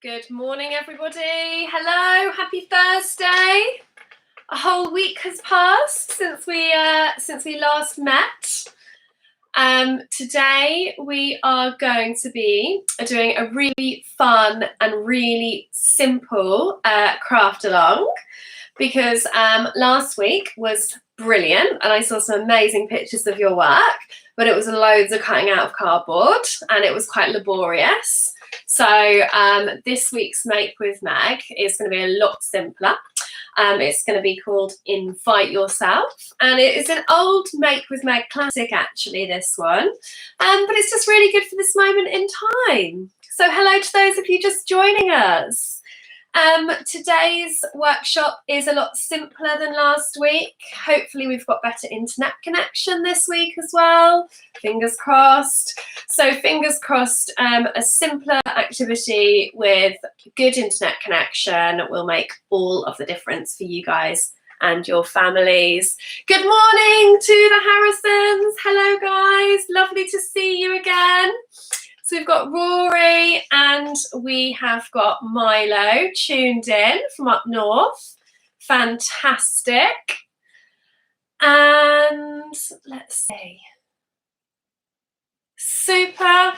Good morning, everybody. Hello, happy Thursday. A whole week has passed since we last met. Today we are going to be doing a really fun and really simple craft along, because last week was brilliant and I saw some amazing pictures of your work, but it was loads of cutting out of cardboard and it was quite laborious. So this week's Make With Meg is going to be a lot simpler. It's going to be called Invite Yourself, and it is an old Make With Meg classic actually, this one, but it's just really good for this moment in time. So hello to those of you just joining us. Today's workshop is a lot simpler than last week. Hopefully we've got better internet connection this week as well. Fingers crossed. So fingers crossed, a simpler activity with good internet connection will make all of the difference for you guys and your families. Good morning to the Harrisons. Hello guys, lovely to see you again. So we've got Rory and we have got Milo tuned in from up north. Fantastic. And let's see. Super.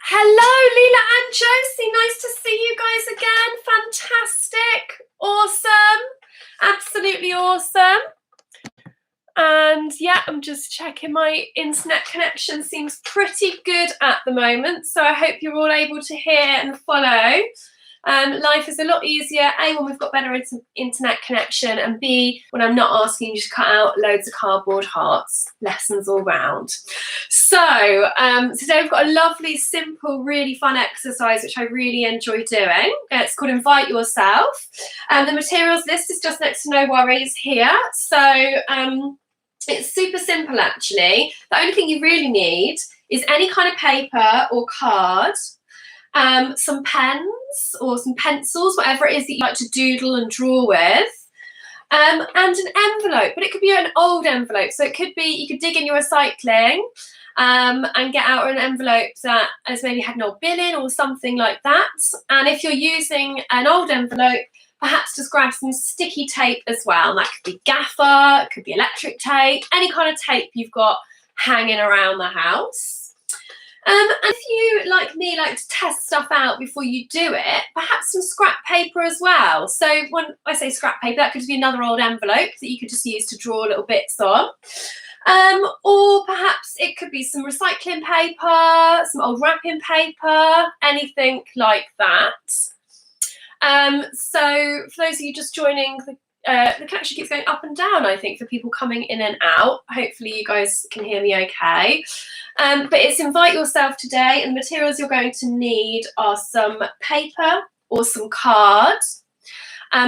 Hello, Leela and Josie. Nice to see you guys again. Fantastic. Awesome. Absolutely awesome. And yeah, I'm just checking my internet connection seems pretty good at the moment. So I hope you're all able to hear and follow. Life is a lot easier, A, when we've got better internet connection, and B, when I'm not asking you to cut out loads of cardboard hearts. Lessons all round. So today we've got a lovely, simple, really fun exercise, which I really enjoy doing. It's called Invite Yourself. The materials list is just next to No Worries here. So it's super simple actually. The only thing you really need is any kind of paper or card, some pens or some pencils, whatever it is that you like to doodle and draw with, and an envelope. But it could be an old envelope. So it could be, you could dig in your recycling and get out an envelope that has maybe had an old bill in or something like that. And if you're using an old envelope, perhaps just grab some sticky tape as well. And that could be gaffer, it could be electric tape, any kind of tape you've got hanging around the house. And if you, like me, like to test stuff out before you do it, perhaps some scrap paper as well. So when I say scrap paper, that could just be another old envelope that you could just use to draw little bits on. Or perhaps it could be some recycling paper, some old wrapping paper, anything like that. So for those of you just joining, the connection keeps going up and down, I think, for people coming in and out. Hopefully you guys can hear me okay. But it's Invite Yourself today, and the materials you're going to need are some paper or some cards,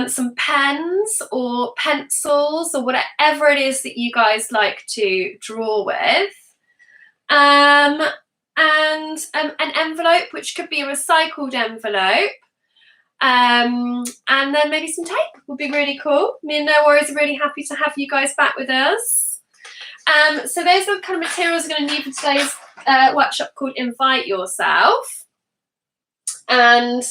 some pens or pencils or whatever it is that you guys like to draw with, and an envelope, which could be a recycled envelope. And then maybe some tape would be really cool. Me and No Worries are really happy to have you guys back with us. So those are the kind of materials we're going to need for today's workshop called Invite Yourself. And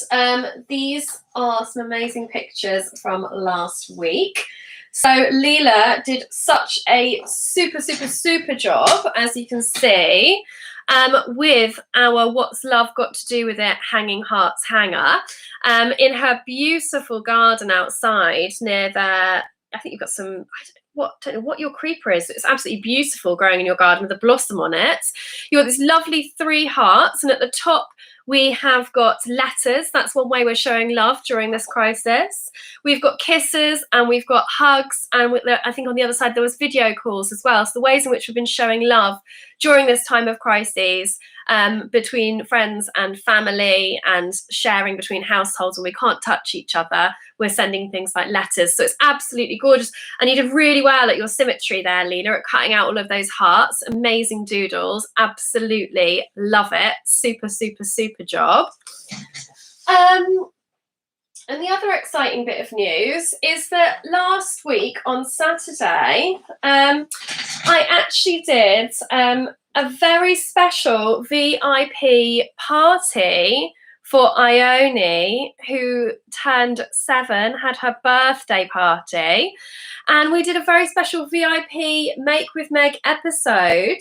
these are some amazing pictures from last week. So Leela did such a super job, as you can see, with our What's Love Got to Do With It hanging hearts hanger in her beautiful garden outside near there. I think you've got some, I don't know what your creeper is. It's absolutely beautiful growing in your garden with a blossom on it. You've got this lovely 3 hearts, and at the top we have got letters. That's one way we're showing love during this crisis. We've got kisses and we've got hugs, and I think on the other side there was video calls as well. So the ways in which we've been showing love during this time of crises, between friends and family, and sharing between households when we can't touch each other, we're sending things like letters. So it's absolutely gorgeous, and you did really well at your symmetry there, Leela, at cutting out all of those hearts. Amazing doodles, absolutely love it. Super job. And the other exciting bit of news is that last week on Saturday, I actually did a very special VIP party for Ione, who turned 7, had her birthday party. And we did a very special VIP Make With Meg episode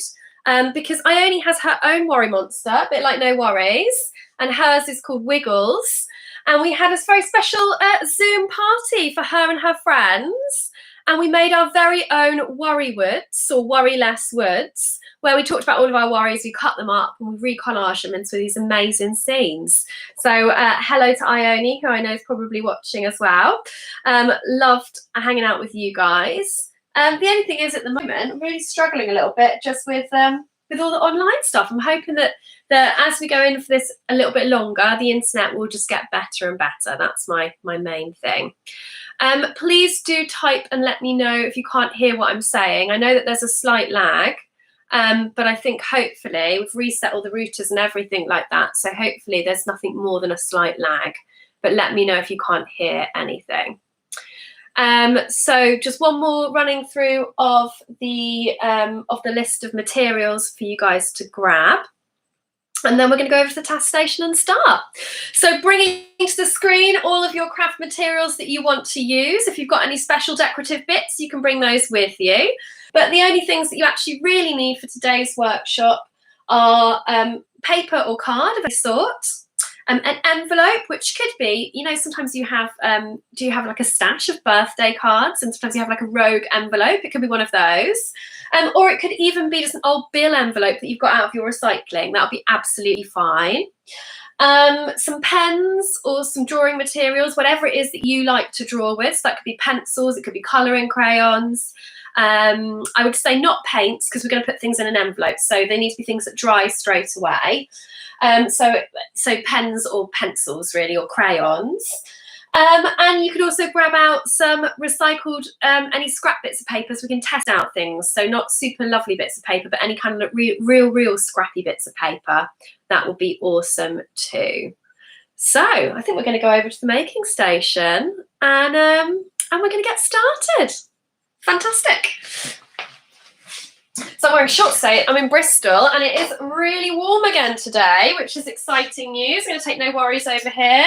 because Ione has her own worry monster, a bit like No Worries, and hers is called Wiggles. And we had a very special Zoom party for her and her friends. And we made our very own worry woods or worry less woods, where we talked about all of our worries, we cut them up and we recollage them into these amazing scenes. So hello to Ione, who I know is probably watching as well. Loved hanging out with you guys. The only thing is at the moment, I'm really struggling a little bit just with all the online stuff. I'm hoping that as we go in for this a little bit longer, the internet will just get better and better. That's my main thing. Please do type and let me know if you can't hear what I'm saying. I know that there's a slight lag, but I think hopefully we've reset all the routers and everything like that. So hopefully there's nothing more than a slight lag, but let me know if you can't hear anything. So just one more running through of the list of materials for you guys to grab. And then we're going to go over to the task station and start. So bringing to the screen all of your craft materials that you want to use. If you've got any special decorative bits, you can bring those with you. But the only things that you actually really need for today's workshop are paper or card of any sort, an envelope, which could be, you know, sometimes you have, do you have like a stash of birthday cards? And sometimes you have like a rogue envelope. It could be one of those. Or it could even be just an old bill envelope that you've got out of your recycling. That'll be absolutely fine. Some pens or some drawing materials, whatever it is that you like to draw with. So that could be pencils, it could be colouring crayons. I would say not paints, because we're going to put things in an envelope. So they need to be things that dry straight away. So pens or pencils really, or crayons. And you could also grab out some recycled, any scrap bits of paper, so we can test out things. So not super lovely bits of paper, but any kind of real scrappy bits of paper. That would be awesome too. So I think we're going to go over to the making station and we're going to get started. Fantastic. So I'm wearing shorts today. I'm in Bristol and it is really warm again today, which is exciting news. I'm going to take No Worries over here.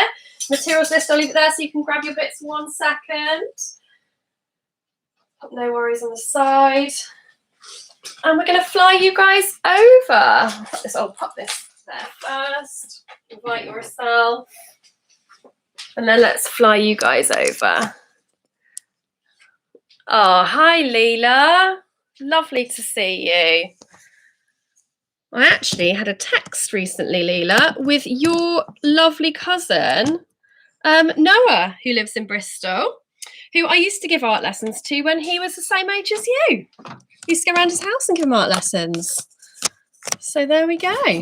Materials list, I'll leave it there so you can grab your bits 1 second. Put No Worries on the side. And we're going to fly you guys over. I'll pop this there first. Invite yourself. And then let's fly you guys over. Oh, hi Leela. Lovely to see you. I actually had a text recently, Leela, with your lovely cousin, Noah, who lives in Bristol, who I used to give art lessons to when he was the same age as you. I used to go around his house and give him art lessons. So there we go.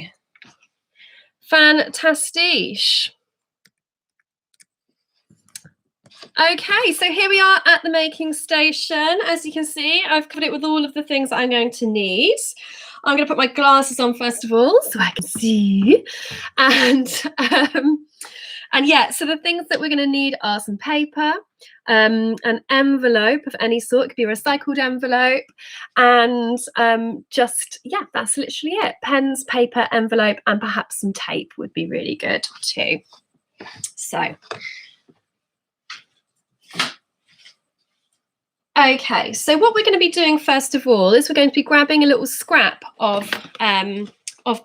Fantastic. Okay, so here we are at the making station. As you can see, I've covered it with all of the things that I'm going to need. I'm going to put my glasses on first of all so I can see. And yeah, so the things that we're going to need are some paper, an envelope of any sort. It could be a recycled envelope. And yeah, that's literally it. Pens, paper, envelope, and perhaps some tape would be really good too. So... okay, so what we're going to be doing first of all is we're going to be grabbing a little scrap of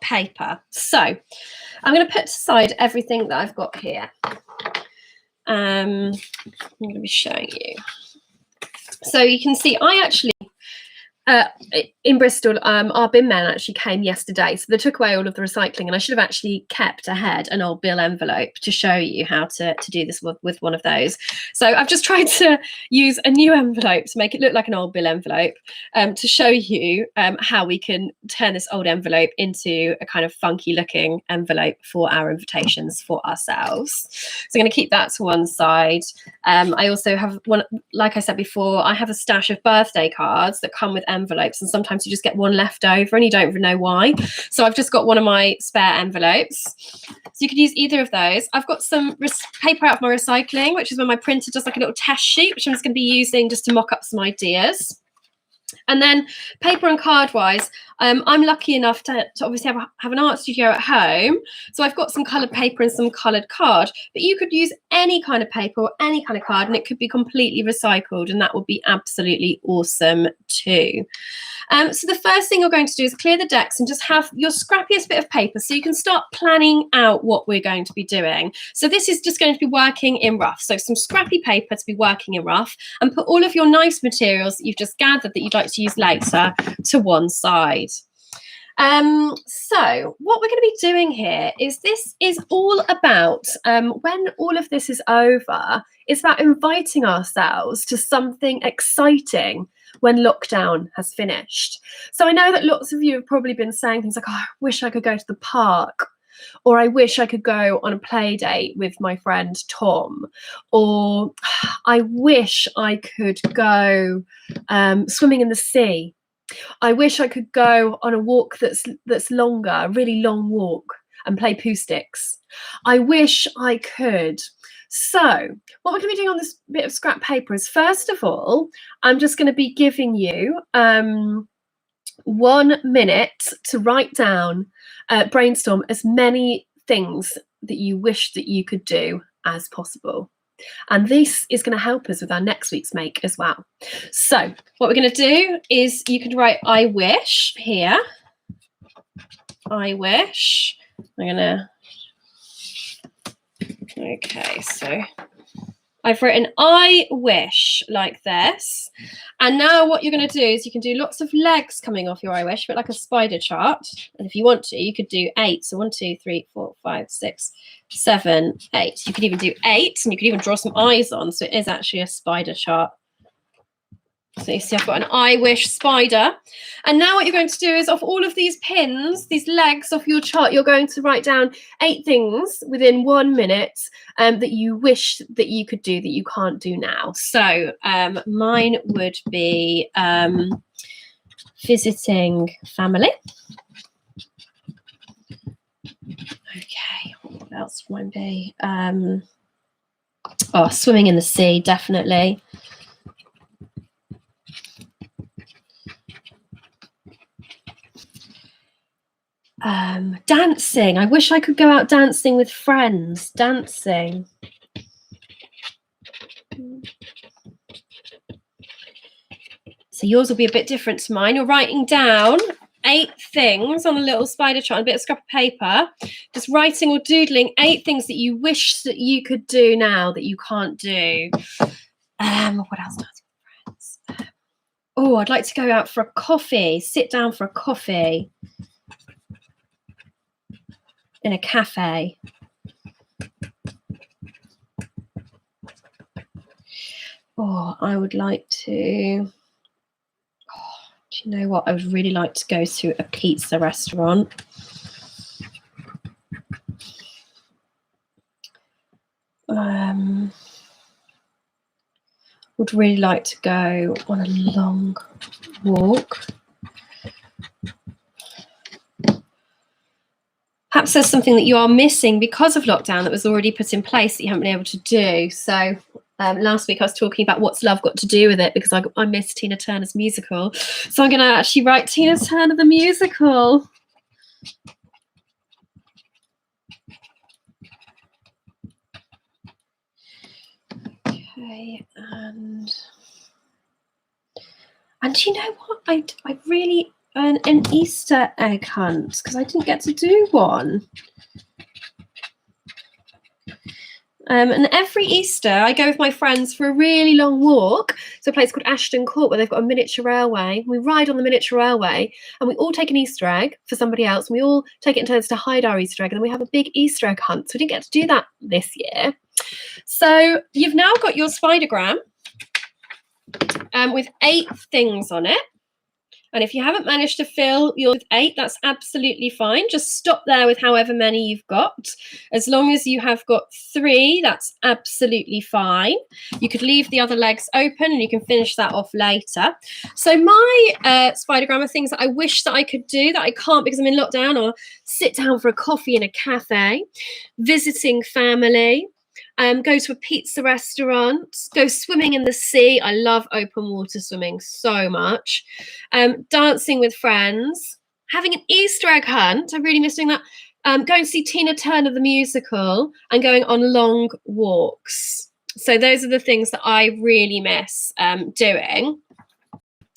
paper. So I'm going to put aside everything that I've got here. I'm going to be showing you. So you can see I actually, in Bristol, our bin men actually came yesterday. So they took away all of the recycling and I should have actually kept ahead an old bill envelope to show you how to do this with one of those. So I've just tried to use a new envelope to make it look like an old bill envelope to show you how we can turn this old envelope into a kind of funky looking envelope for our invitations for ourselves. So I'm going to keep that to one side. I also have one, like I said before, I have a stash of birthday cards that come with envelopes, and sometimes you just get one left over and you don't even know why. So I've just got one of my spare envelopes. So you could use either of those. I've got some paper out of my recycling, which is when my printer does like a little test sheet, which I'm just going to be using just to mock up some ideas. And then paper and card wise, I'm lucky enough to obviously have an art studio at home. So I've got some coloured paper and some coloured card, but you could use any kind of paper or any kind of card and it could be completely recycled, and that would be absolutely awesome too. So the first thing you're going to do is clear the decks and just have your scrappiest bit of paper so you can start planning out what we're going to be doing. So this is just going to be working in rough. So some scrappy paper to be working in rough, and put all of your nice materials that you've just gathered that you'd like to use later to one side. So what we're going to be doing here is this is all about when all of this is over, it's about inviting ourselves to something exciting when lockdown has finished. So I know that lots of you have probably been saying things like, oh, I wish I could go to the park, or I wish I could go on a play date with my friend Tom, or I wish I could go swimming in the sea. I wish I could go on a walk that's longer, a really long walk, and play poo sticks. I wish I could. So what we're going to be doing on this bit of scrap paper is, first of all, I'm just going to be giving you 1 minute to write down, brainstorm as many things that you wish that you could do as possible. And this is going to help us with our next week's make as well. So what we're going to do is you can write I wish here. I wish. I'm going to... Okay, so I've written I wish like this. And now what you're going to do is you can do lots of legs coming off your I wish, but like a spider chart. And if you want to, you could do 8. So 1, 2, 3, 4, 5, 6, 7, 8. You could even do 8, and you could even draw some eyes on. So it is actually a spider chart. So you see I've got an I wish spider. And now what you're going to do is, off all of these pins, these legs off your chart, you're going to write down 8 things within 1 minute that you wish that you could do that you can't do now. So mine would be visiting family. Okay, what else might be? Oh, swimming in the sea, definitely. Dancing. I wish I could go out dancing with friends. Dancing. So yours will be a bit different to mine. You're writing down 8 things on a little spider chart, a bit of scrap of paper, just writing or doodling 8 things that you wish that you could do now that you can't do. What else do I do with friends? Oh, I'd like to go out for a coffee, sit down for a coffee in a cafe. Oh, I would like to... Do you know what? I would really like to go to a pizza restaurant. Would really like to go on a long walk. Perhaps there's something that you are missing because of lockdown that was already put in place that you haven't been able to do. So last week I was talking about what's love got to do with it, because I missed Tina Turner's musical. So I'm going to actually write Tina Turner the musical. Okay, and do you know what? I really an Easter egg hunt, because I didn't get to do one. And every Easter, I go with my friends for a really long walk. So a place called Ashton Court, where they've got a miniature railway. We ride on the miniature railway, and we all take an Easter egg for somebody else. And we all take it in turns to hide our Easter egg, and then we have a big Easter egg hunt. So we didn't get to do that this year. So you've now got your spidergram with 8 things on it. And if you haven't managed to fill your 8, that's absolutely fine. Just stop there with however many you've got. As long as you have got 3, that's absolutely fine. You could leave the other legs open and you can finish that off later. So my spidergram of things that I wish that I could do that I can't because I'm in lockdown, or sit down for a coffee in a cafe, visiting family, go to a pizza restaurant, go swimming in the sea. I love open water swimming so much. Dancing with friends, having an Easter egg hunt. I really miss doing that. Going to see Tina Turner the musical and going on long walks. So those are the things that I really miss doing.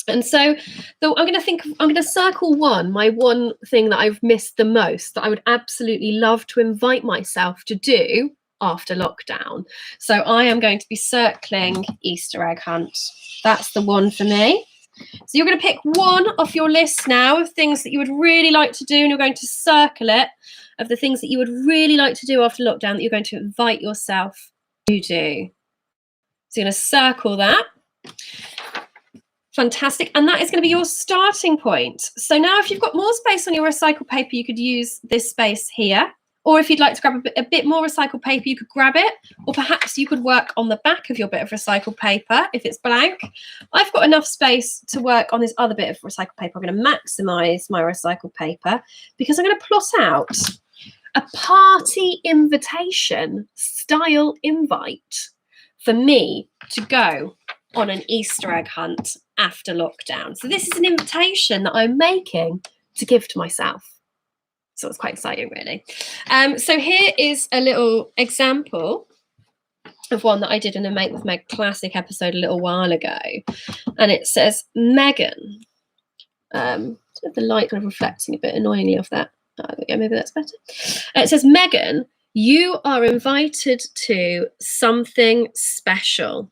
And so I'm going to circle my one thing that I've missed the most, that I would absolutely love to invite myself to do after lockdown. So I am going to be circling Easter egg hunt. That's the one for me. So you're going to pick one off your list now of things that you would really like to do, and you're going to circle it of the things that you would really like to do after lockdown that you're going to invite yourself to do. So you're going to circle that. Fantastic. And that is going to be your starting point. So now if you've got more space on your recycled paper, you could use this space here. Or if you'd like to grab a bit more recycled paper, you could grab it. Or perhaps you could work on the back of your bit of recycled paper if it's blank. I've got enough space to work on this other bit of recycled paper. I'm going to maximise my recycled paper because I'm going to plot out a party invitation style invite for me to go on an Easter egg hunt after lockdown. So this is an invitation that I'm making to give to myself. So it's quite exciting, really. So here is a little example of one that I did in a Make With Meg classic episode a little while ago. And it says, Megan. The light kind of reflecting a bit annoyingly off that. Okay, maybe that's better. It says, Megan, you are invited to something special.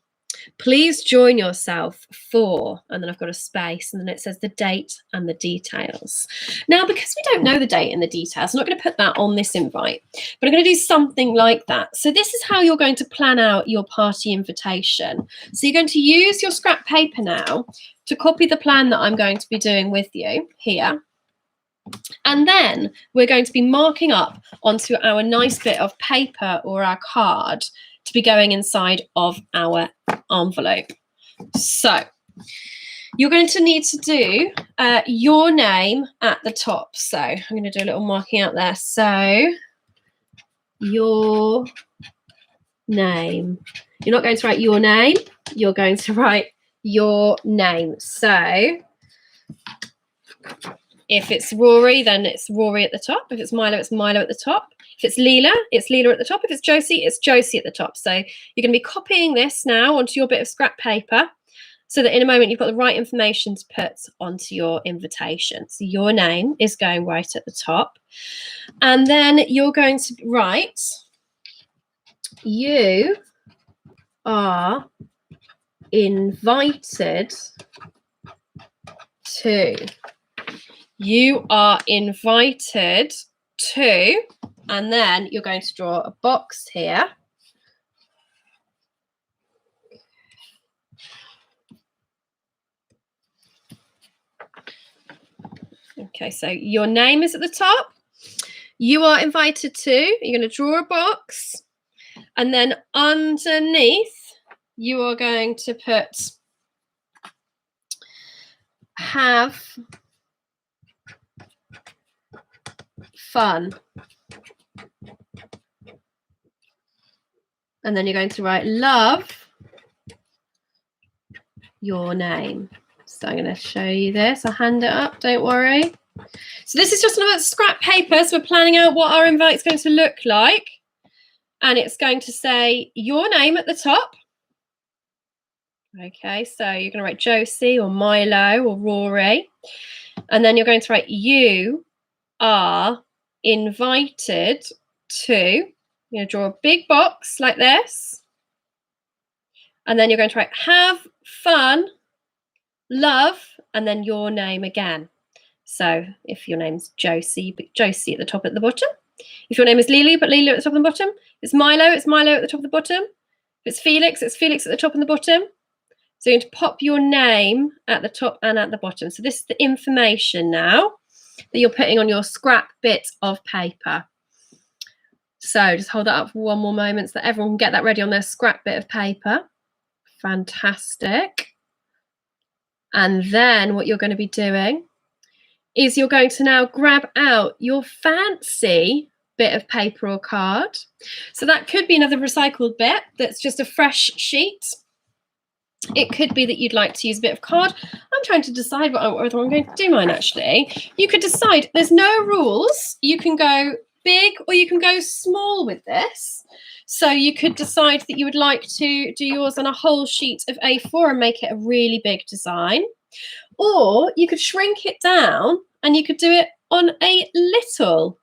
Please join yourself for, and then I've got a space, and then it says the date and the details. Now, because we don't know the date and the details, I'm not going to put that on this invite, but I'm going to do something like that. So this is how you're going to plan out your party invitation. So you're going to use your scrap paper now to copy the plan that I'm going to be doing with you here. And then we're going to be marking up onto our nice bit of paper or our card to be going inside of our envelope. So you're going to need to do your name at the top. So I'm going to do a little marking out there. So your name. You're not going to write your name. You're going to write your name. So if it's Rory, then it's Rory at the top. If it's Milo, it's Milo at the top. If it's Leela, it's Leela at the top. If it's Josie, it's Josie at the top. So you're going to be copying this now onto your bit of scrap paper so that in a moment you've got the right information to put onto your invitation. So your name is going right at the top. And then you're going to write, you are invited to. You are invited to, and then you're going to draw a box here. Okay, so your name is at the top. You are invited to. You're going to draw a box, and then underneath you are going to put have fun. And then you're going to write love your name. So I'm going to show you this. I'll hand it up, don't worry. So this is just another scrap paper. So we're planning out what our invite's going to look like. And it's going to say your name at the top. Okay, so you're going to write Josie or Milo or Rory. And then you're going to write you are invited to. You're going to draw a big box like this. And then you're going to write have fun, love, and then your name again. So if your name's Josie, but Josie at the top at the bottom. If your name is Lily, but Lily at the top and the bottom. If it's Milo at the top and the bottom. If it's Felix at the top and the bottom. So you're going to pop your name at the top and at the bottom. So this is the information now that you're putting on your scrap bit of paper. So just hold that up for one more moment so that everyone can get that ready on their scrap bit of paper. Fantastic. And then what you're going to be doing is you're going to now grab out your fancy bit of paper or card. So that could be another recycled bit that's just a fresh sheet. It could be that you'd like to use a bit of card. I'm trying to decide whether I'm going to do mine, actually. You could decide. There's no rules. You can go big or you can go small with this. So you could decide that you would like to do yours on a whole sheet of A4 and make it a really big design. Or you could shrink it down and you could do it on a little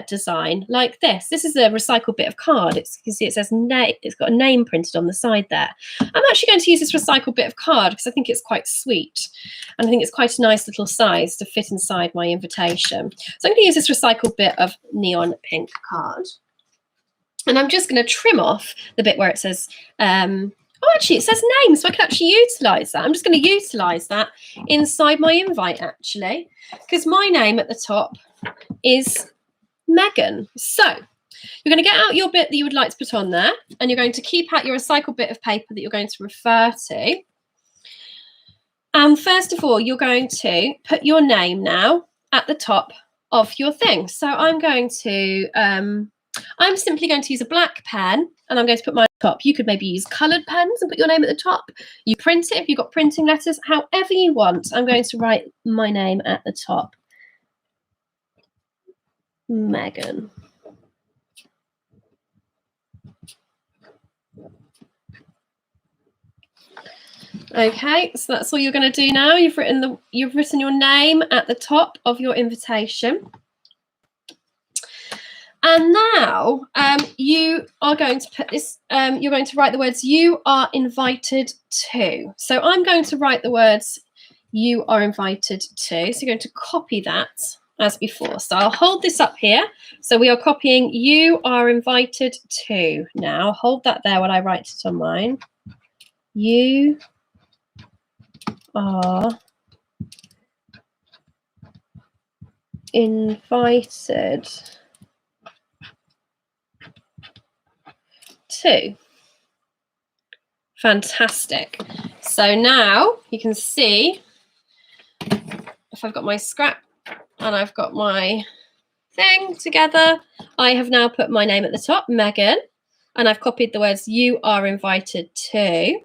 design like this. This is a recycled bit of card. You can see it says name. It's got a name printed on the side there. I'm actually going to use this recycled bit of card because I think it's quite sweet, and I think it's quite a nice little size to fit inside my invitation. So I'm going to use this recycled bit of neon pink card, and I'm just going to trim off the bit where it says. Oh, actually, it says name, so I can actually utilise that. I'm just going to utilise that inside my invite, actually, because my name at the top is Megan. So you're going to get out your bit that you would like to put on there, and you're going to keep out your recycled bit of paper that you're going to refer to. And first of all, you're going to put your name now at the top of your thing. So I'm going to, I'm simply going to use a black pen, and I'm going to put my top. You could maybe use coloured pens and put your name at the top. You print it if you've got printing letters, however you want. I'm going to write my name at the top. Megan. Okay, so that's all you're going to do now. You've written your name at the top of your invitation. And now you are going to put this, you're going to write the words "you are invited to." So I'm going to write the words "you are invited to." So you're going to copy that as before. So I'll hold this up here. So we are copying "you are invited to." Now hold that there while I write it on mine. You are invited to. Fantastic. So now you can see if I've got my scrap and I've got my thing together, I have now put my name at the top, Megan, and I've copied the words "you are invited to."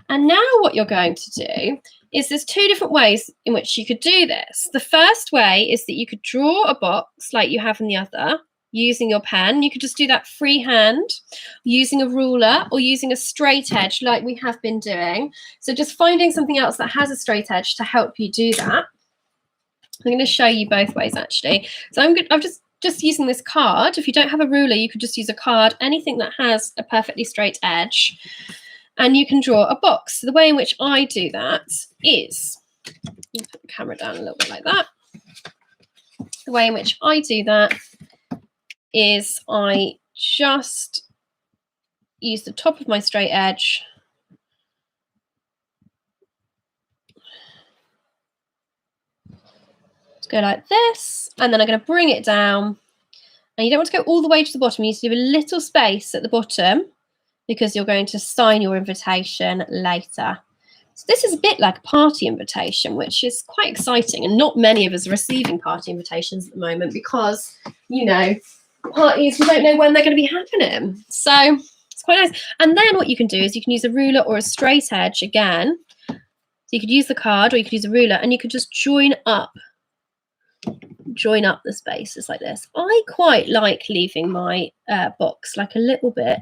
And now what you're going to do is there's two different ways in which you could do this. The first way is that you could draw a box like you have in the other, using your pen. You could just do that freehand, using a ruler or using a straight edge like we have been doing. So just finding something else that has a straight edge to help you do that. I'm going to show you both ways, actually. So I'm just using this card. If you don't have a ruler, you could just use a card, anything that has a perfectly straight edge, and you can draw a box. So the way in which I do that is, put the camera down a little bit like that. The way in which I do that is I just use the top of my straight edge to go like this, and then I'm going to bring it down, and you don't want to go all the way to the bottom. You need to leave a little space at the bottom because you're going to sign your invitation later. So this is a bit like a party invitation, which is quite exciting, and not many of us are receiving party invitations at the moment because, you know, parties, we don't know when they're going to be happening. So it's quite nice. And then what you can do is you can use a ruler or a straight edge again. So you could use the card or you could use a ruler, and you could just join up the spaces like this. I quite like leaving my box like a little bit.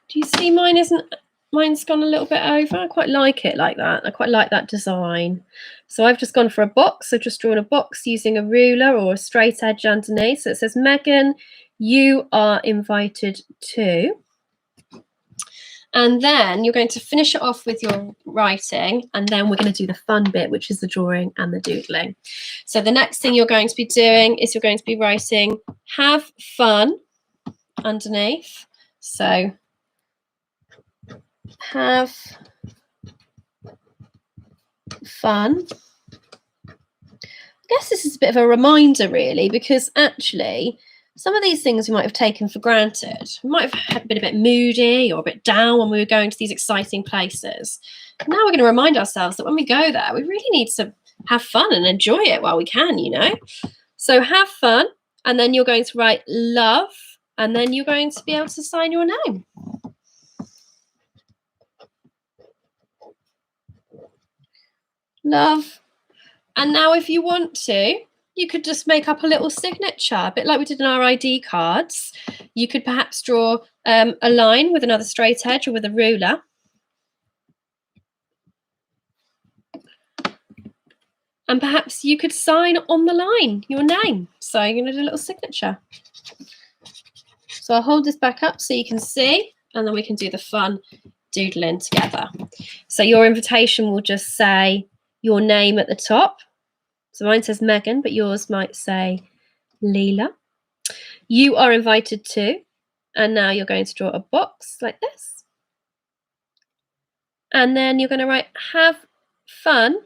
Do you see mine's gone a little bit over? I quite like it like that. I quite like that design. So I've just gone for a box. I've just drawn a box using a ruler or a straight edge underneath. So it says, Megan, you are invited to. And then you're going to finish it off with your writing, and then we're going to do the fun bit, which is the drawing and the doodling. So the next thing you're going to be doing is you're going to be writing "have fun" underneath. So have fun. I guess this is a bit of a reminder, really, because actually some of these things we might have taken for granted. We might have been a bit moody or a bit down when we were going to these exciting places. And now we're going to remind ourselves that when we go there, we really need to have fun and enjoy it while we can, you know. So have fun, and then you're going to write love, and then you're going to be able to sign your name. Love. And now if you want to, you could just make up a little signature, a bit like we did in our ID cards. You could perhaps draw a line with another straight edge or with a ruler. And perhaps you could sign on the line your name. So you're going to do a little signature. So I'll hold this back up so you can see, and then we can do the fun doodling together. So your invitation will just say your name at the top. So mine says Megan, but yours might say Leela. You are invited to, and now you're going to draw a box like this. And then you're going to write have fun,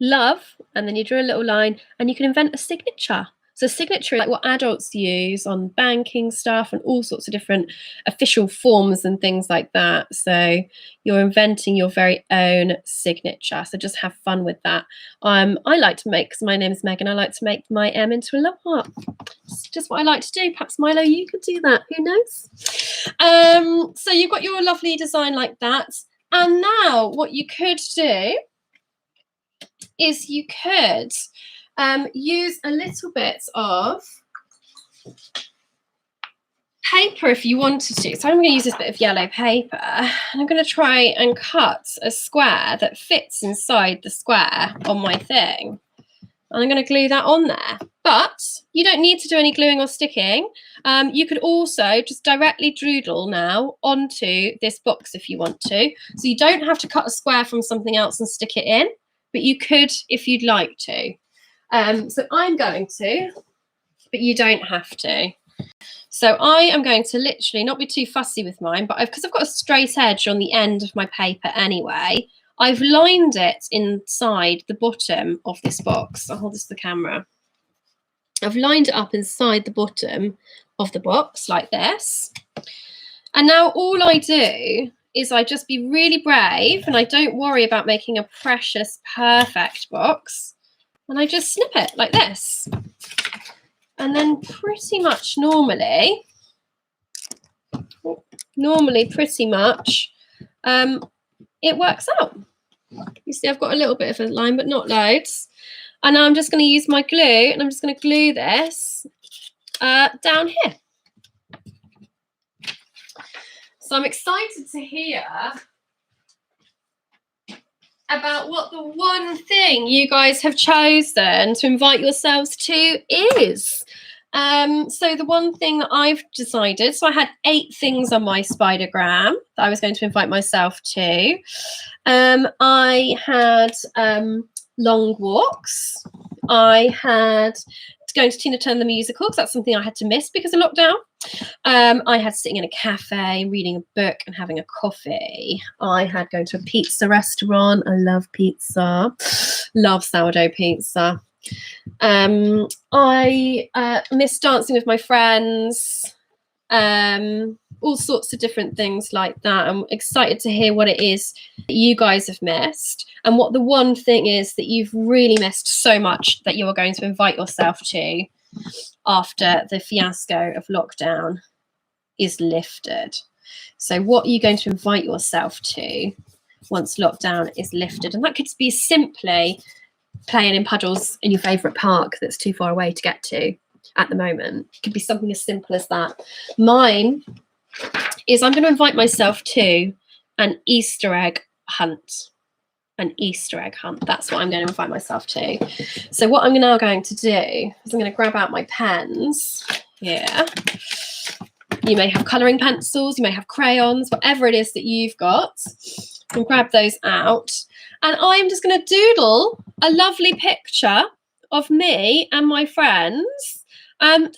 love, and then you draw a little line, and you can invent a signature. So signature is like what adults use on banking stuff and all sorts of different official forms and things like that. So you're inventing your very own signature. So just have fun with that. I like to make, because my name is Megan, I like to make my M into a love heart. It's just what I like to do. Perhaps Milo, you could do that. Who knows? So you've got your lovely design like that. And now what you could do is you could use a little bit of paper if you wanted to. So I'm going to use this bit of yellow paper, and I'm going to try and cut a square that fits inside the square on my thing. And I'm going to glue that on there. But you don't need to do any gluing or sticking. You could also just directly doodle now onto this box if you want to. So you don't have to cut a square from something else and stick it in, but you could if you'd like to. So I'm going to, but you don't have to. So I am going to literally not be too fussy with mine, but because I've got a straight edge on the end of my paper anyway, I've lined it inside the bottom of this box. I'll hold this to the camera. I've lined it up inside the bottom of the box like this. And now all I do is I just be really brave, and I don't worry about making a precious, perfect box. And I just snip it like this. And then pretty much normally pretty much, it works out. You see, I've got a little bit of a line, but not loads. And now I'm just going to use my glue, and I'm just going to glue this down here. So I'm excited to hear about what the one thing you guys have chosen to invite yourselves to is. So the one thing that I've decided, so I had 8 things on my spidergram that I was going to invite myself to. I had long walks. I had going to Tina Turner the musical, because that's something I had to miss because of lockdown. I had sitting in a cafe, reading a book and having a coffee. I had going to a pizza restaurant. I love pizza. Love sourdough pizza. I missed dancing with my friends. All sorts of different things like that. I'm excited to hear what it is that you guys have missed, and what the one thing is that you've really missed so much that you are going to invite yourself to after the fiasco of lockdown is lifted. So what are you going to invite yourself to once lockdown is lifted? And that could be simply playing in puddles in your favourite park that's too far away to get to at the moment. It could be something as simple as that. Mine is I'm going to invite myself to an Easter egg hunt. An Easter egg hunt. That's what I'm going to invite myself to. So what I'm now going to do is I'm going to grab out my pens here. You may have colouring pencils, you may have crayons, whatever it is that you've got. You can grab those out. And I'm just going to doodle a lovely picture of me and my friends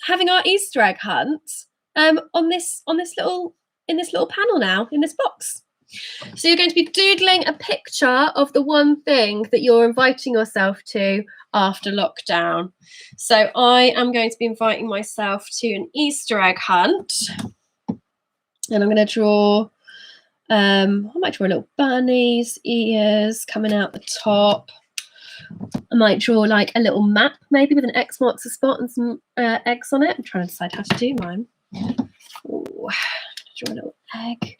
having our Easter egg hunt in this little panel now, in this box. So you're going to be doodling a picture of the one thing that you're inviting yourself to after lockdown. So I am going to be inviting myself to an Easter egg hunt. And I'm going to draw, I might draw little bunnies, ears coming out the top. I might draw like a little map, maybe with an X marks a spot and some eggs on it. I'm trying to decide how to do mine. Ooh, draw a little egg.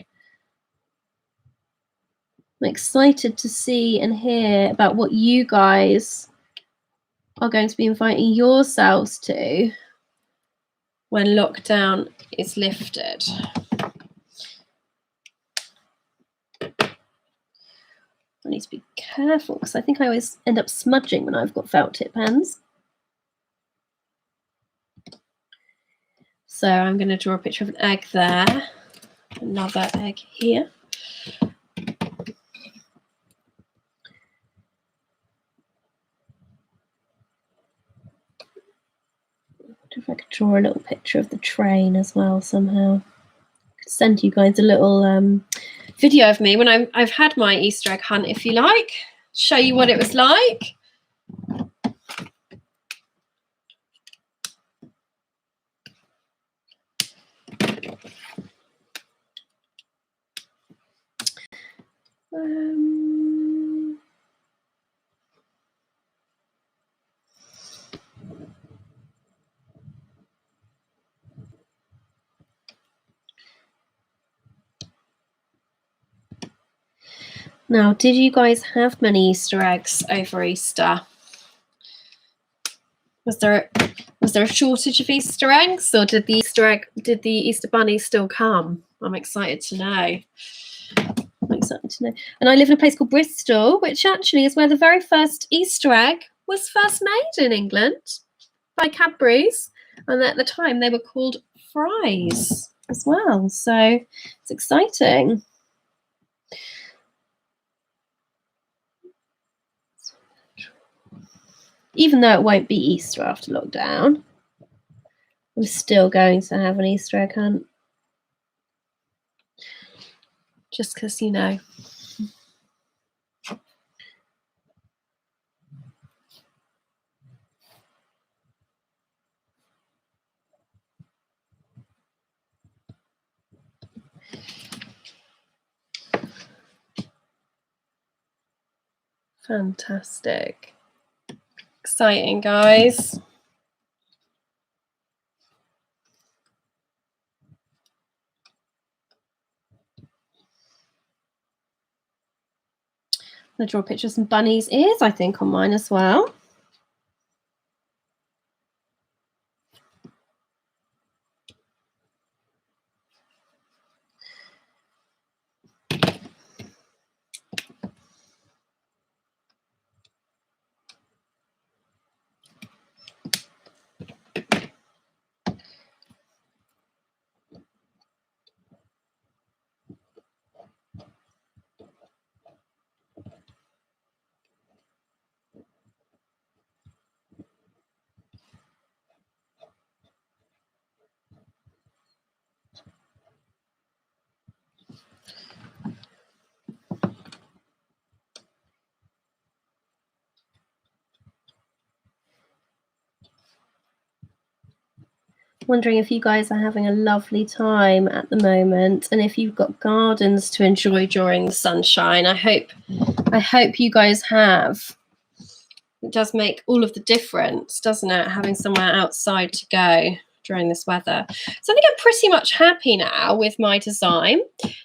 I'm excited to see and hear about what you guys are going to be inviting yourselves to when lockdown is lifted. I need to be careful because I think I always end up smudging when I've got felt tip pens. So I'm going to draw a picture of an egg there, another egg here. If I could draw a little picture of the train as well somehow. I could send you guys a little video of me when I've had my Easter egg hunt, if you like. Show you what it was like. Now, did you guys have many Easter eggs over Easter? Was there a shortage of Easter eggs, or did the Easter bunny still come? I'm excited to know. And I live in a place called Bristol, which actually is where the very first Easter egg was first made in England by Cadbury's, and at the time they were called fries as well. So it's exciting. Even though it won't be Easter after lockdown, we're still going to have an Easter egg hunt. Just because, you know. Fantastic. Exciting, guys. I'm going to draw a picture of some bunnies' ears, I think, on mine as well. Wondering if you guys are having a lovely time at the moment, and if you've got gardens to enjoy during the sunshine. I hope you guys have. It does make all of the difference, doesn't it, having somewhere outside to go during this weather. So I think I'm pretty much happy now with my design.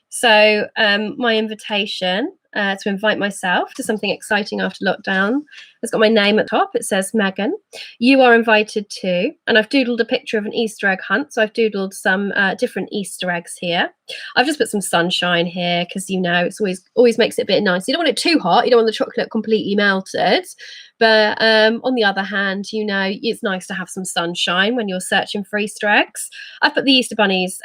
So my invitation to invite myself to something exciting after lockdown has got my name at the top. It says Megan. You are invited to, and I've doodled a picture of an Easter egg hunt. So I've doodled some different Easter eggs here. I've just put some sunshine here because, you know, it's always makes it a bit nice. You don't want it too hot. You don't want the chocolate completely melted. But on the other hand, you know, it's nice to have some sunshine when you're searching for Easter eggs. I've put the Easter bunnies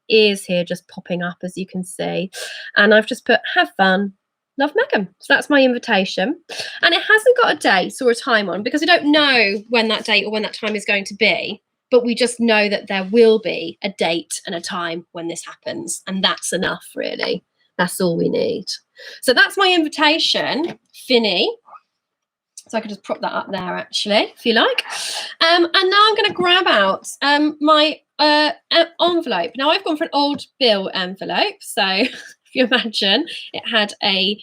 ears here just popping up, as you can see. And I've just put, have fun, love Megan. So that's my invitation. And it hasn't got a date or a time on because we don't know when that date or when that time is going to be. But we just know that there will be a date and a time when this happens. And that's enough, really. That's all we need. So that's my invitation, Finny. So I could just prop that up there, actually, if you like. And now I'm going to grab out my envelope. Now, I've gone for an old bill envelope. So you imagine, it had a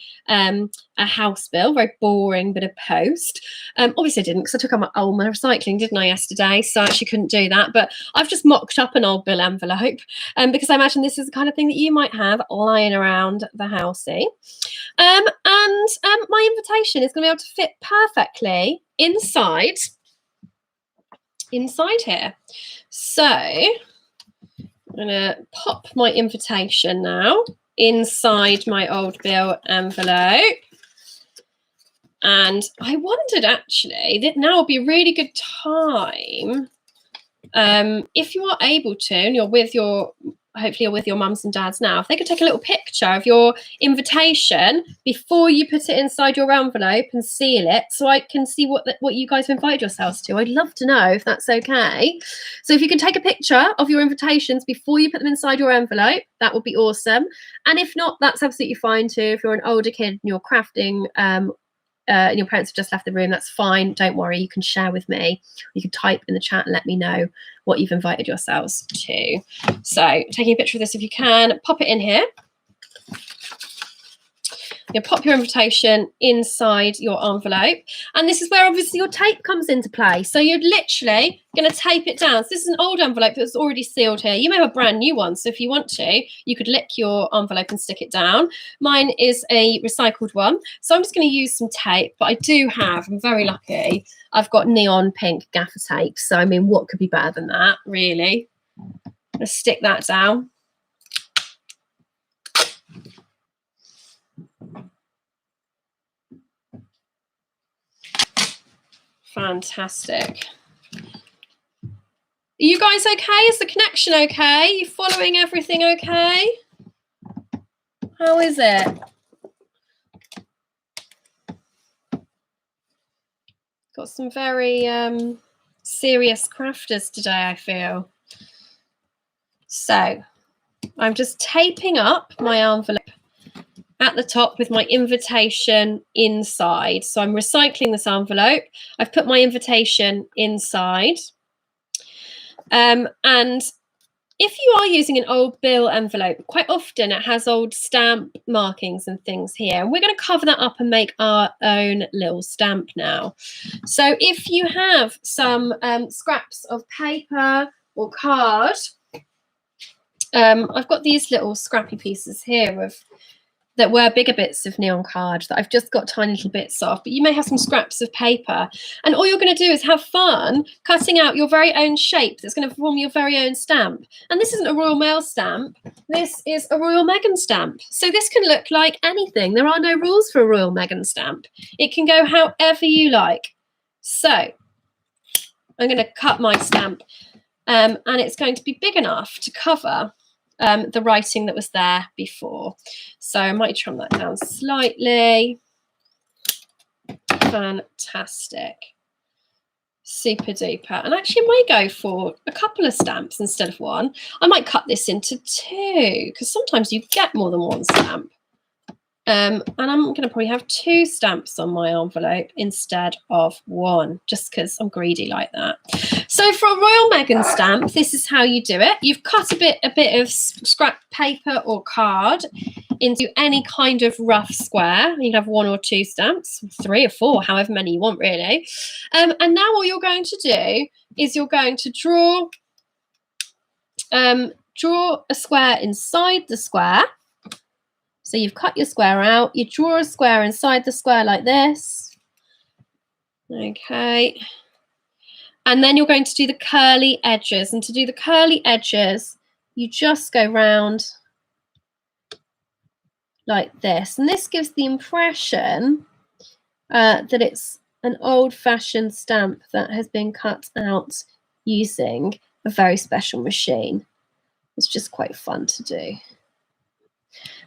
house bill, very boring bit of post. Obviously I didn't, because I took out all my recycling, didn't I, yesterday? So I actually couldn't do that. But I've just mocked up an old bill envelope because I imagine this is the kind of thing that you might have lying around the housey. And my invitation is going to be able to fit perfectly inside here. So I'm going to pop my invitation now inside my old bill envelope. And I wondered, actually, that now would be a really good time, if you are able to, and you're with your, hopefully you're with your mums and dads now, if they could take a little picture of your invitation before you put it inside your envelope and seal it, so I can see what you guys have invited yourselves to. I'd love to know if that's okay. So if you can take a picture of your invitations before you put them inside your envelope, that would be awesome. And if not, that's absolutely fine too. If you're an older kid and you're crafting, and your parents have just left the room, that's fine. Don't worry, you can share with me. You can type in the chat and let me know what you've invited yourselves to. So taking a picture of this if you can, pop it in here. You pop your invitation inside your envelope, and this is where obviously your tape comes into play. So you're literally going to tape it down. So this is an old envelope that's already sealed here. You may have a brand new one, so if you want to, you could lick your envelope and stick it down. Mine is a recycled one, so I'm just going to use some tape, but I do have, I'm very lucky, I've got neon pink gaffer tape. So I mean, what could be better than that, really? Let's stick that down. Fantastic. Are you guys okay? Is the connection okay? Are you following everything okay? How is it? Got some very serious crafters today, I feel. So I'm just taping up my envelope at the top with my invitation inside. So I'm recycling this envelope. I've put my invitation inside. And if you are using an old bill envelope, quite often it has old stamp markings and things here. And we're going to cover that up and make our own little stamp now. So if you have some scraps of paper or card, I've got these little scrappy pieces here that were bigger bits of neon card that I've just got tiny little bits of, but you may have some scraps of paper, and all you're going to do is have fun cutting out your very own shape that's going to form your very own stamp. And this isn't a Royal Mail stamp, this is a Royal Meghan stamp. So this can look like anything. There are no rules for a Royal Meghan stamp. It can go however you like. So I'm going to cut my stamp, and it's going to be big enough to cover the writing that was there before. So I might trim that down slightly. Fantastic. Super duper. And actually I might go for a couple of stamps instead of one. I might cut this into two, because sometimes you get more than one stamp. And I'm going to probably have two stamps on my envelope instead of one, just because I'm greedy like that. So for a Royal Meghan stamp, this is how you do it. You've cut a bit of scrap paper or card into any kind of rough square. You can have one or two stamps, 3 or 4, however many you want, really. And now what you're going to do is you're going to draw a square inside the square. So you've cut your square out, you draw a square inside the square like this. Okay. And then you're going to do the curly edges. And to do the curly edges, you just go round like this. And this gives the impression that it's an old-fashioned stamp that has been cut out using a very special machine. It's just quite fun to do.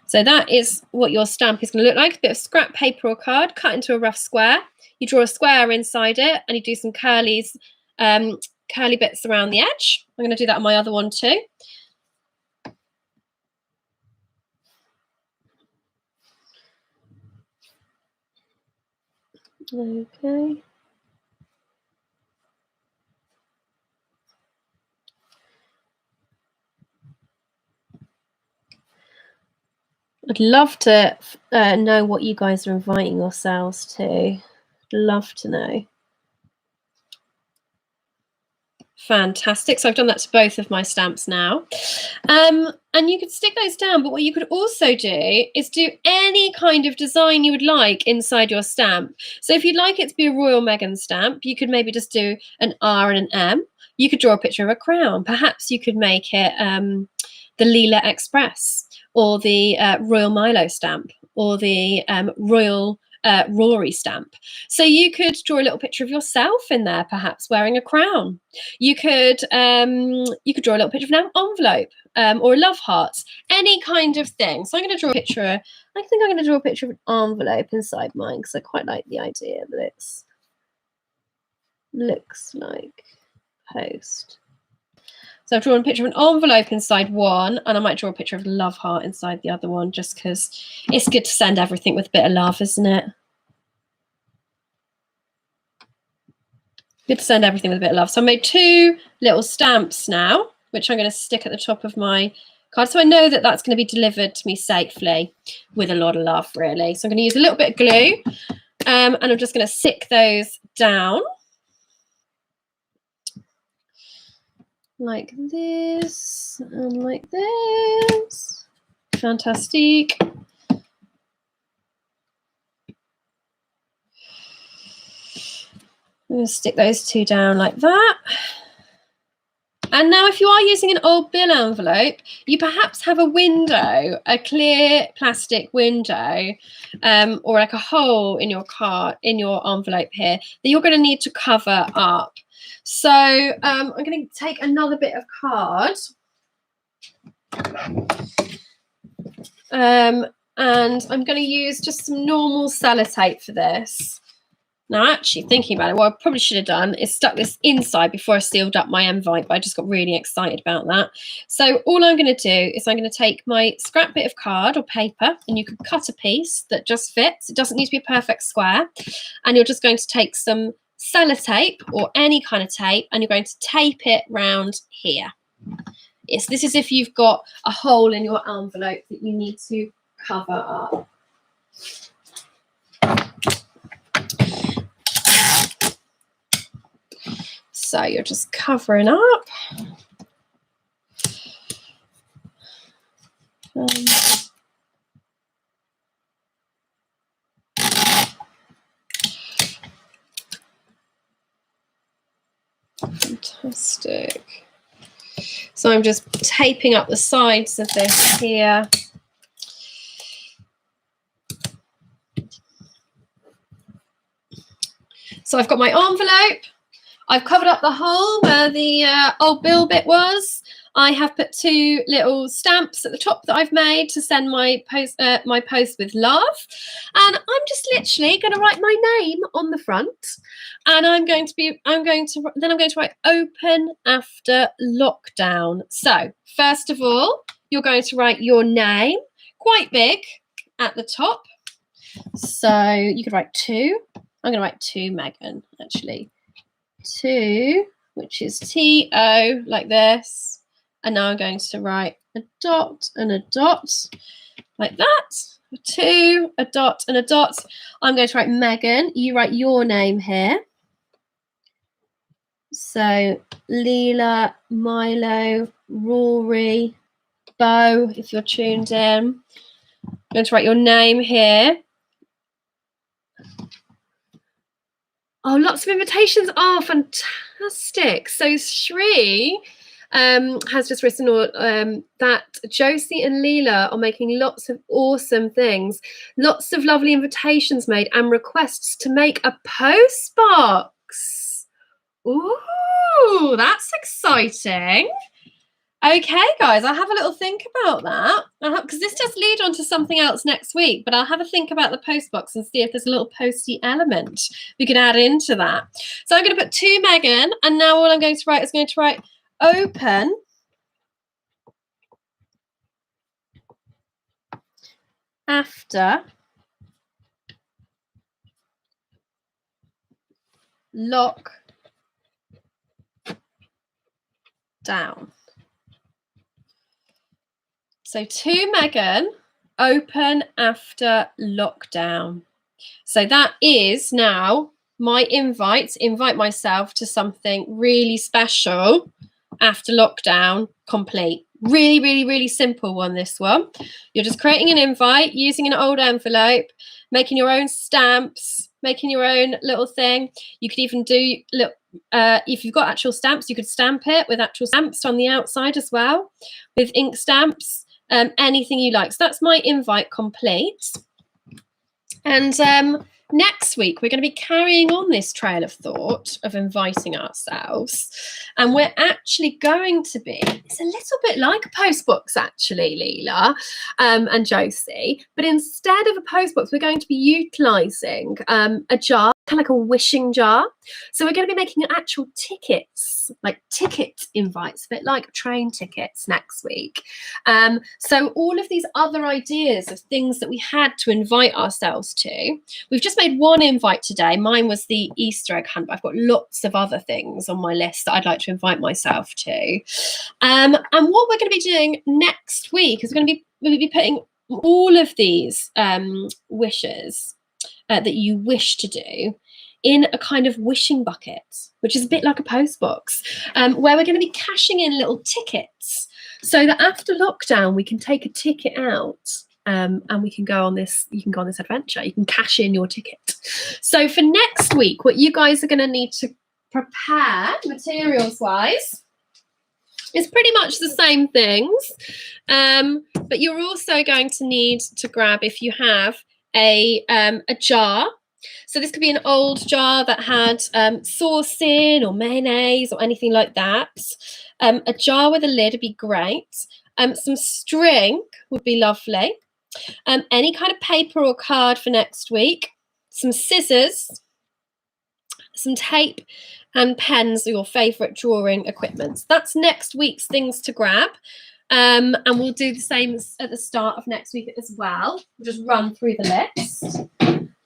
So that is what your stamp is going to look like. A bit of scrap paper or card cut into a rough square. You draw a square inside it and you do some curly bits around the edge. I'm going to do that on my other one too. Okay. I'd love to know what you guys are inviting yourselves to. I'd love to know. Fantastic. So I've done that to both of my stamps now. And you could stick those down, but what you could also do is do any kind of design you would like inside your stamp. So if you'd like it to be a Royal Meghan stamp, you could maybe just do an R and an M. You could draw a picture of a crown. Perhaps you could make it the Leela Express, or the Royal Milo stamp, or the Royal Rory stamp. So you could draw a little picture of yourself in there, perhaps wearing a crown. You could draw a little picture of an envelope, or a love heart, any kind of thing. So I'm going to draw a picture. I think I'm going to draw a picture of an envelope inside mine, because I quite like the idea that it looks like post. So I've drawn a picture of an envelope inside one, and I might draw a picture of a love heart inside the other one, just because it's good to send everything with a bit of love, isn't it? Good to send everything with a bit of love. So I made 2 little stamps now, which I'm going to stick at the top of my card, so I know that that's going to be delivered to me safely with a lot of love, really. So I'm going to use a little bit of glue, and I'm just going to stick those down like this and like this. Fantastic. I'm going to stick those 2 down like that. And now if you are using an old bill envelope, you perhaps have a window, a clear plastic window, or like a hole in your card, in your envelope here, that you're going to need to cover up. So I'm going to take another bit of card. And I'm going to use just some normal sellotape for this. Now, actually thinking about it, what I probably should have done is stuck this inside before I sealed up my envelope, but I just got really excited about that. So all I'm going to do is I'm going to take my scrap bit of card or paper, and you can cut a piece that just fits. It doesn't need to be a perfect square. And you're just going to take some sellotape or any kind of tape, and you're going to tape it round here. Yes, this is if you've got a hole in your envelope that you need to cover up. So you're just covering up. Fantastic. So I'm just taping up the sides of this here. So I've got my envelope. I've covered up the hole where the old bill bit was. I have put 2 little stamps at the top that I've made to send my post with love. And I'm just literally going to write my name on the front. And I'm going to write open after lockdown. So first of all, you're going to write your name quite big at the top. So you could write 2. I'm going to write to Meghan, actually. 2, which is T-O, like this. And now I'm going to write a dot and a dot, like that. 2, a dot and a dot. I'm going to write Meghan. You write your name here. So Leela, Milo, Rory, Bo, if you're tuned in. I'm going to write your name here. Oh, lots of invitations. Oh, fantastic. So Shri has just written that Josie and Leela are making lots of awesome things. Lots of lovely invitations made and requests to make a post box. Ooh, that's exciting. Okay, guys, I'll have a little think about that, because this does lead on to something else next week, but I'll have a think about the post box and see if there's a little posty element we could add into that. So I'm going to put to Meghan, and now all I'm going to write is going to write open after lock down. So to Meghan, open after lockdown. So that is now my invite myself to something really special after lockdown complete. Really, really, really simple one, this one. You're just creating an invite using an old envelope, making your own stamps, making your own little thing. You could even do, if you've got actual stamps, you could stamp it with actual stamps on the outside as well, with ink stamps, anything you like. So that's my invite complete. And next week, we're going to be carrying on this trail of thought of inviting ourselves. And we're actually going to be, it's a little bit like a postbox, actually, Leela and Josie. But instead of a postbox, we're going to be utilising a jar, kind of like a wishing jar. So we're going to be making actual tickets, like ticket invites, a bit like train tickets next week. So all of these other ideas of things that we had to invite ourselves to, we've just made one invite today. Mine was the Easter egg hunt, but I've got lots of other things on my list that I'd like to invite myself to. And what we're going to be doing next we'll be putting all of these wishes that you wish to do in a kind of wishing bucket, which is a bit like a postbox, where we're going to be cashing in little tickets so that after lockdown we can take a ticket out and we can go on this. You can go on this adventure. You can cash in your ticket. So for next week, what you guys are going to need to prepare materials-wise is pretty much the same things, but you're also going to need to grab, if you have a jar. So this could be an old jar that had sauce in or mayonnaise or anything like that. A jar with a lid would be great. Some string would be lovely. Any kind of paper or card for next week. Some scissors, some tape and pens, or your favourite drawing equipment. That's next week's things to grab. And we'll do the same at the start of next week as well. We'll just run through the list.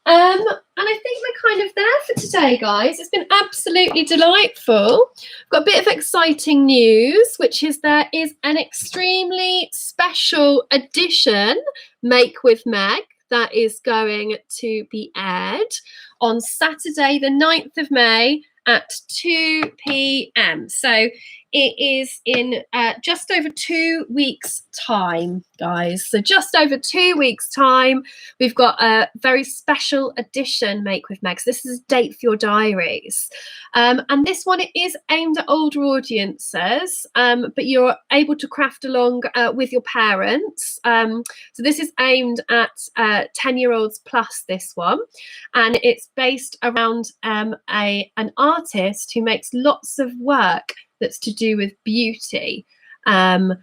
And I think we're kind of there for today, guys. It's been absolutely delightful. I've got a bit of exciting news, which is there is an extremely special edition, Make With Meg, that is going to be aired on Saturday, the 9th of May at 2 p.m. So it is in just over 2 weeks' time, guys. So just over 2 weeks' time, we've got a very special edition Make With Meg. So this is a date for your diaries. And this one, it is aimed at older audiences, but you're able to craft along with your parents. So this is aimed at 10-year-olds plus, this one. And it's based around an artist who makes lots of work that's to do with beauty and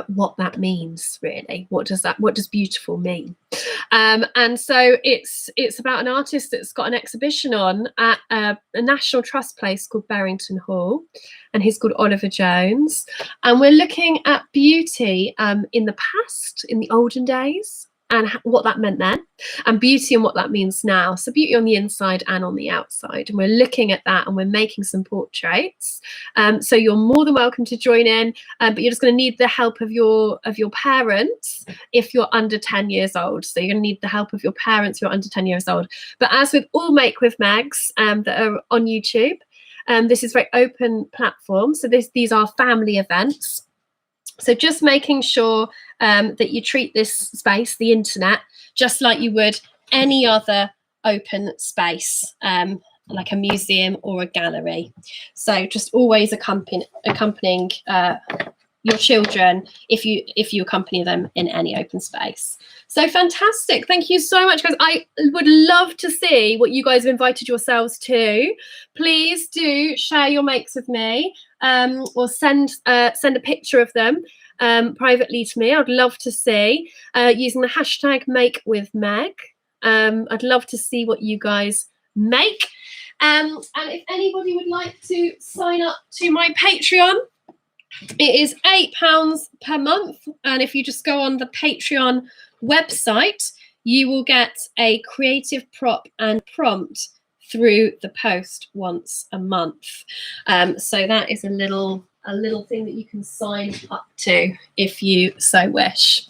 what that means, really. What does beautiful mean? And so it's about an artist that's got an exhibition on at a National Trust place called Barrington Hall, and he's called Oliver Jones. And we're looking at beauty in the past, in the olden days, and what that meant then, and beauty and what that means now. So beauty on the inside and on the outside, and we're looking at that, and we're making some portraits. So you're more than welcome to join in, but you're just going to need the help of your parents if you're under 10 years old. So you're going to need the help of your parents if you're under 10 years old. But as with all Make With Megs that are on YouTube, this is a very open platform. So these are family events. So just making sure that you treat this space, the internet, just like you would any other open space, like a museum or a gallery. So just always accompanying your children if you accompany them in any open space. So fantastic. Thank you so much, guys. I would love to see what you guys have invited yourselves to. Please do share your makes with me, or send a picture of them privately to me. I'd love to see, using the hashtag Make With Meg. I'd love to see what you guys make. And if anybody would like to sign up to my Patreon, it is £8 per month. And if you just go on the Patreon website, you will get a creative prop and prompt through the post once a month. So that is a little thing that you can sign up to if you so wish.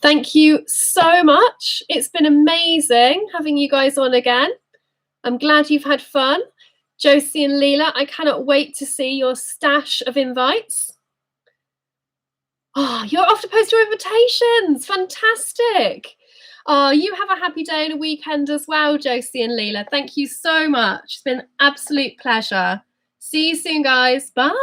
Thank you so much. It's been amazing having you guys on again. I'm glad you've had fun. Josie and Leela, I cannot wait to see your stash of invites. Oh, you're off to post your invitations. Fantastic. Oh, you have a happy day and a weekend as well, Josie and Leela. Thank you so much. It's been an absolute pleasure. See you soon, guys. Bye.